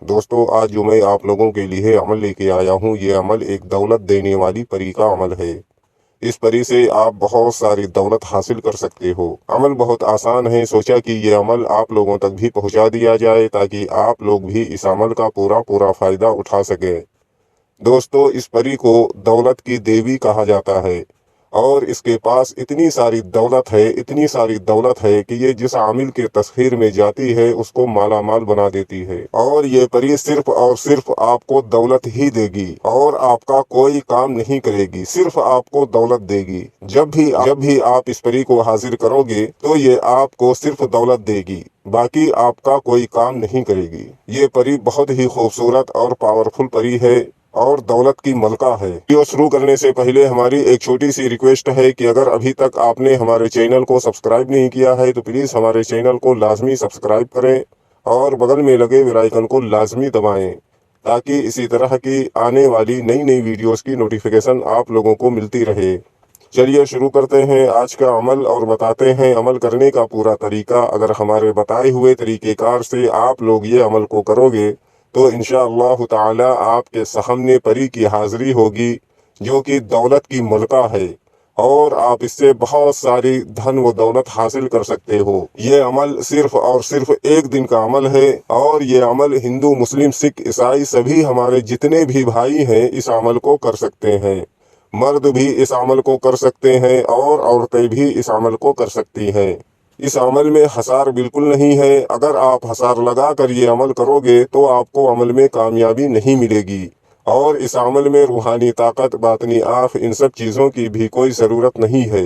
دوستو آج جو میں آپ لوگوں کے لیے عمل لے کے آیا ہوں، یہ عمل ایک دولت دینے والی پری کا عمل ہے۔ اس پری سے آپ بہت ساری دولت حاصل کر سکتے ہو۔ عمل بہت آسان ہے، سوچا کہ یہ عمل آپ لوگوں تک بھی پہنچا دیا جائے تاکہ آپ لوگ بھی اس عمل کا پورا فائدہ اٹھا سکیں۔ دوستو اس پری کو دولت کی دیوی کہا جاتا ہے اور اس کے پاس اتنی ساری دولت ہے کہ یہ جس عامل کے تسخیر میں جاتی ہے اس کو مالا مال بنا دیتی ہے، اور یہ پری صرف اور صرف آپ کو دولت ہی دے گی اور آپ کا کوئی کام نہیں کرے گی، صرف آپ کو دولت دے گی۔ جب بھی آپ اس پری کو حاضر کرو گے تو یہ آپ کو صرف دولت دے گی، باقی آپ کا کوئی کام نہیں کرے گی۔ یہ پری بہت ہی خوبصورت اور پاورفل پری ہے اور دولت کی ملکہ ہے۔ ویڈیو شروع کرنے سے پہلے ہماری ایک چھوٹی سی ریکویسٹ ہے کہ اگر ابھی تک آپ نے ہمارے چینل کو سبسکرائب نہیں کیا ہے تو پلیز ہمارے چینل کو لازمی سبسکرائب کریں اور بغل میں لگے بیل آئیکن کو لازمی دبائیں تاکہ اسی طرح کی آنے والی نئی ویڈیوز کی نوٹیفیکیشن آپ لوگوں کو ملتی رہے۔ چلیے شروع کرتے ہیں آج کا عمل اور بتاتے ہیں عمل کرنے کا پورا طریقہ۔ اگر ہمارے بتائے ہوئے طریقہ کار سے آپ لوگ یہ عمل کو کرو گے تو انشاءاللہ تعالی آپ کے سامنے پری کی حاضری ہوگی جو کہ دولت کی ملکہ ہے اور آپ اس سے بہت ساری دھن و دولت حاصل کر سکتے ہو۔ یہ عمل صرف اور صرف ایک دن کا عمل ہے اور یہ عمل ہندو، مسلم، سکھ، عیسائی سبھی ہمارے جتنے بھی بھائی ہیں اس عمل کو کر سکتے ہیں۔ مرد بھی اس عمل کو کر سکتے ہیں اور عورتیں بھی اس عمل کو کر سکتی ہیں۔ اس عمل میں حسار بالکل نہیں ہے۔ اگر آپ حسار لگا کر یہ عمل کرو گے تو آپ کو عمل میں کامیابی نہیں ملے گی اور اس عمل میں روحانی طاقت، باطنی آنکھ، ان سب چیزوں کی بھی کوئی ضرورت نہیں ہے۔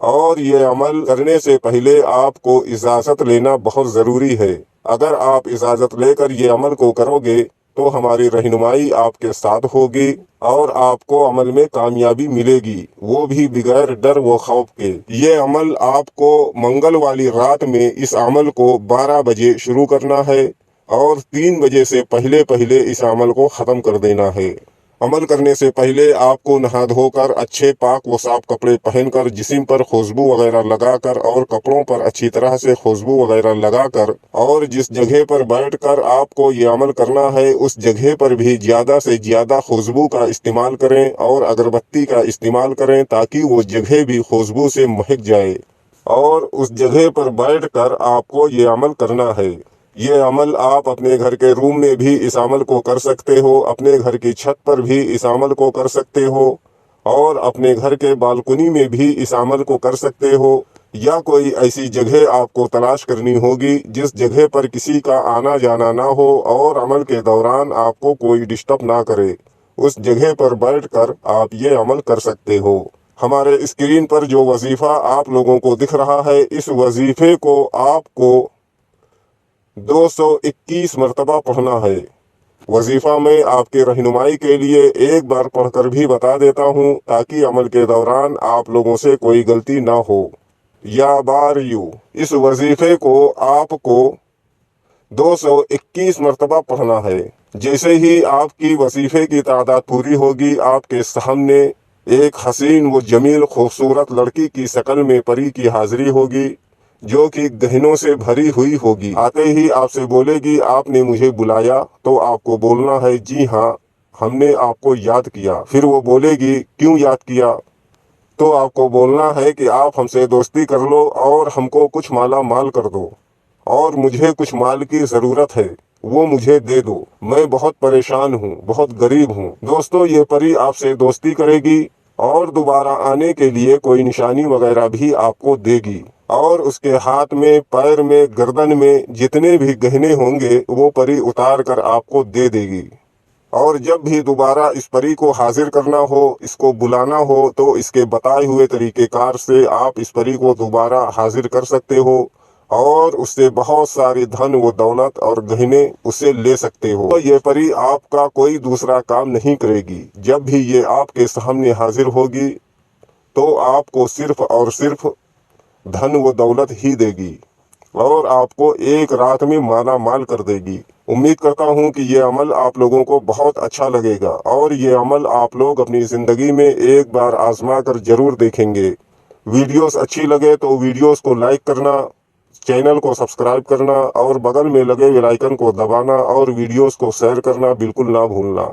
اور یہ عمل کرنے سے پہلے آپ کو اجازت لینا بہت ضروری ہے۔ اگر آپ اجازت لے کر یہ عمل کو کرو گے تو ہماری رہنمائی آپ کے ساتھ ہوگی اور آپ کو عمل میں کامیابی ملے گی، وہ بھی بغیر ڈر و خوف کے۔ یہ عمل آپ کو منگل والی رات میں اس عمل کو 12 بجے شروع کرنا ہے اور 3 بجے سے پہلے اس عمل کو ختم کر دینا ہے۔ عمل کرنے سے پہلے آپ کو نہا دھو کر اچھے پاک و صاف کپڑے پہن کر جسم پر خوشبو وغیرہ لگا کر اور کپڑوں پر اچھی طرح سے خوشبو وغیرہ لگا کر اور جس جگہ پر بیٹھ کر آپ کو یہ عمل کرنا ہے اس جگہ پر بھی زیادہ سے زیادہ خوشبو کا استعمال کریں اور اگربتی کا استعمال کریں تاکہ وہ جگہ بھی خوشبو سے مہک جائے، اور اس جگہ پر بیٹھ کر آپ کو یہ عمل کرنا ہے۔ یہ عمل آپ اپنے گھر کے روم میں بھی اس عمل کو کر سکتے ہو، اپنے گھر کی چھت پر بھی اس عمل کو کر سکتے ہو اور اپنے گھر کے بالکنی میں بھی اس عمل کو کر سکتے ہو، یا کوئی ایسی جگہ آپ کو تلاش کرنی ہوگی جس جگہ پر کسی کا آنا جانا نہ ہو اور عمل کے دوران آپ کو کوئی ڈسٹرب نہ کرے، اس جگہ پر بیٹھ کر آپ یہ عمل کر سکتے ہو۔ ہمارے اسکرین پر جو وظیفہ آپ لوگوں کو دکھ رہا ہے اس وظیفے کو آپ کو 221 مرتبہ پڑھنا ہے۔ وظیفہ میں آپ کے رہنمائی کے لیے ایک بار پڑھ کر بھی بتا دیتا ہوں تاکہ عمل کے دوران آپ لوگوں سے کوئی غلطی نہ ہو۔ یا باریو، اس وظیفے کو آپ کو 221 مرتبہ پڑھنا ہے۔ جیسے ہی آپ کی وظیفے کی تعداد پوری ہوگی آپ کے سامنے ایک حسین و جمیل خوبصورت لڑکی کی شکل میں پری کی حاضری ہوگی جو کہ گہنوں سے بھری ہوئی ہوگی۔ آتے ہی آپ سے بولے گی آپ نے مجھے بلایا؟ تو آپ کو بولنا ہے جی ہاں ہم نے آپ کو یاد کیا۔ پھر وہ بولے گی کیوں یاد کیا؟ تو آپ کو بولنا ہے کہ آپ ہم سے دوستی کر لو اور ہم کو کچھ مالا مال کر دو، اور مجھے کچھ مال کی ضرورت ہے وہ مجھے دے دو، میں بہت پریشان ہوں، بہت غریب ہوں۔ دوستو یہ پری آپ سے دوستی کرے گی اور دوبارہ آنے کے لیے کوئی نشانی وغیرہ بھی آپ کو دے گی، اور اس کے ہاتھ میں، پیر میں، گردن میں جتنے بھی گہنے ہوں گے وہ پری اتار کر آپ کو دے دے گی۔ اور جب بھی دوبارہ اس پری کو حاضر کرنا ہو، اس کو بلانا ہو تو اس کے بتائے ہوئے طریقہ کار سے آپ اس پری کو دوبارہ حاضر کر سکتے ہو اور اس سے بہت ساری دھن و دولت اور گہنے اس سے لے سکتے ہو۔ یہ پری آپ کا کوئی دوسرا کام نہیں کرے گی۔ جب بھی یہ آپ کے سامنے حاضر ہوگی تو آپ کو صرف اور صرف دھن و دولت ہی دے گی اور آپ کو ایک رات میں مالا مال کر دے گی۔ امید کرتا ہوں کہ یہ عمل آپ لوگوں کو بہت اچھا لگے گا اور یہ عمل آپ لوگ اپنی زندگی میں ایک بار آزما کر ضرور دیکھیں گے۔ ویڈیوز اچھی لگے تو ویڈیوز کو لائک کرنا، چینل کو سبسکرائب کرنا اور بغل میں لگے بیل آئیکن کو دبانا اور ویڈیوز کو شیئر کرنا بالکل نہ بھولنا۔